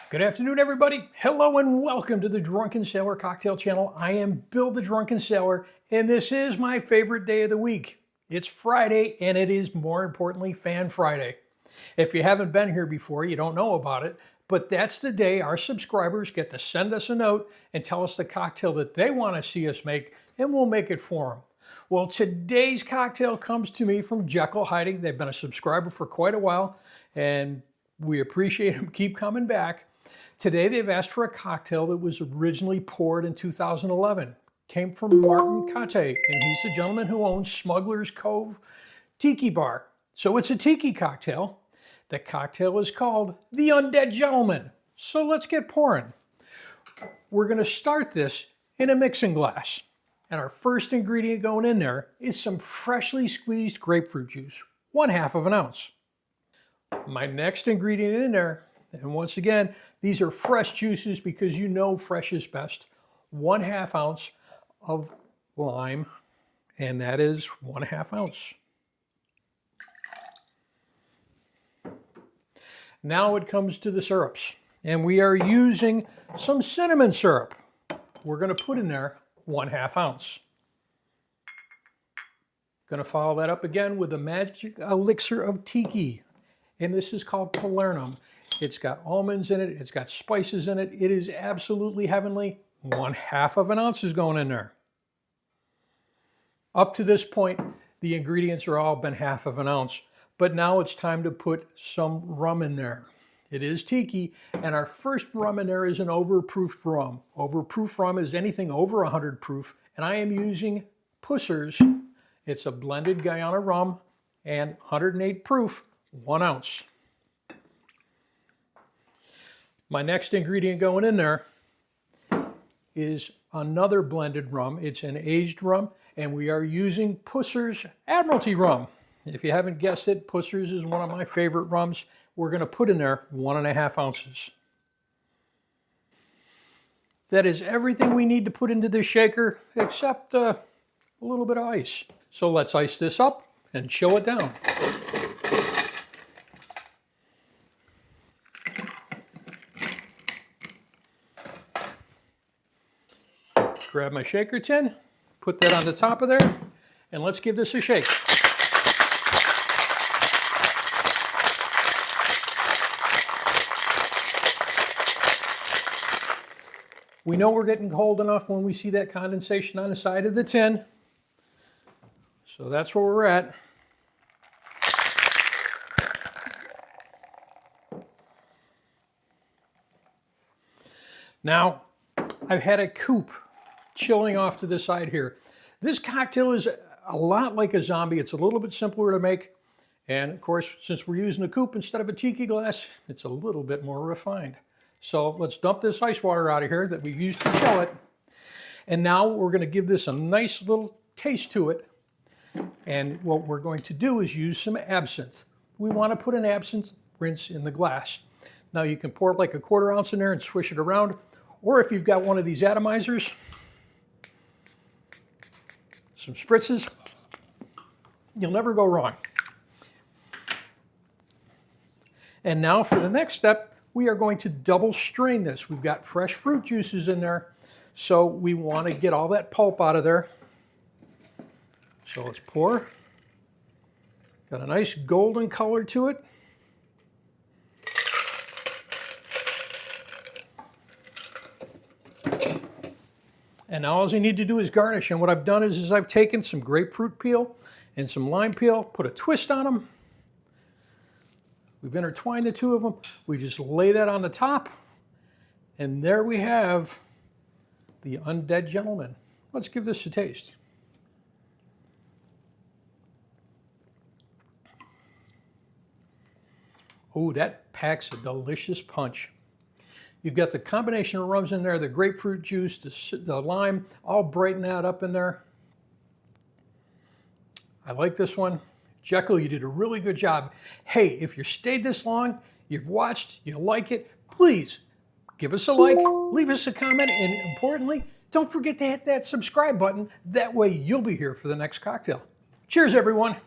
Good afternoon, everybody. Hello and welcome to the Drunken Sailor Cocktail Channel. I am Bill the Drunken Sailor, and this is my favorite day of the week. It's Friday, and it is, more importantly, Fan Friday. If you haven't been here before, you don't know about it, but that's the day our subscribers get to send us a note and tell us the cocktail that they want to see us make, and we'll make it for them. Well, today's cocktail comes to me from Jekyll Hiding. They've been a subscriber for quite a while, and we appreciate them. Keep coming back. Today they've asked for a cocktail that was originally poured in 2011. Came from Martin Kate, and he's the gentleman who owns Smuggler's Cove Tiki Bar. So it's a tiki cocktail. The cocktail is called the Undead Gentleman. So let's get pouring. We're going to start this in a mixing glass. And our first ingredient going in there is some freshly squeezed grapefruit juice, 1/2 ounce. My next ingredient in there, and once again, these are fresh juices because you know fresh is best. 1/2 ounce of lime, and that is 1/2 ounce. Now it comes to the syrups, and we are using some cinnamon syrup. We're going to put in there 1/2 ounce. Going to follow that up again with the magic elixir of tiki, and this is called Pourin. It's got almonds in it. It's got spices in it. It is absolutely heavenly. 1/2 ounce is going in there. Up to this point, the ingredients are all been 1/2 ounce, but now it's time to put some rum in there. It is tiki, and our first rum in there is an overproofed rum. Overproof rum is anything over 100 proof, and I am using Pusser's. It's a blended Guyana rum and 108 proof, 1 ounce. My next ingredient going in there is another blended rum. It's an aged rum, and we are using Pusser's Admiralty rum. If you haven't guessed it, Pusser's is one of my favorite rums. We're going to put in there 1.5 ounces. That is everything we need to put into this shaker, except a little bit of ice. So let's ice this up and chill it down. Grab my shaker tin, put that on the top of there, and let's give this a shake. We know we're getting cold enough when we see that condensation on the side of the tin. So that's where we're at. Now, I've had a coupe chilling off to the side here. This cocktail is a lot like a zombie. It's a little bit simpler to make. And of course, since we're using a coupe instead of a tiki glass, it's a little bit more refined. So let's dump this ice water out of here that we've used to chill it. And now we're going to give this a nice little taste to it. And what we're going to do is use some absinthe. We want to put an absinthe rinse in the glass. Now you can pour like a 1/4 ounce in there and swish it around. Or if you've got one of these atomizers, some spritzes, you'll never go wrong. And now for the next step, we are going to double strain this. We've got fresh fruit juices in there, so we want to get all that pulp out of there. So let's pour. Got a nice golden color to it. And now all you need to do is garnish. And what I've done is I've taken some grapefruit peel and some lime peel, put a twist on them. We've intertwined the two of them. We just lay that on the top. And there we have the Undead Gentleman. Let's give this a taste. Oh, that packs a delicious punch. You've got the combination of rums in there, the grapefruit juice, the lime, all brighten that up in there. I like this one. Jekyll, you did a really good job. Hey, if you stayed this long, you've watched, you like it, please give us a like, leave us a comment, and importantly, don't forget to hit that subscribe button. That way you'll be here for the next cocktail. Cheers, everyone.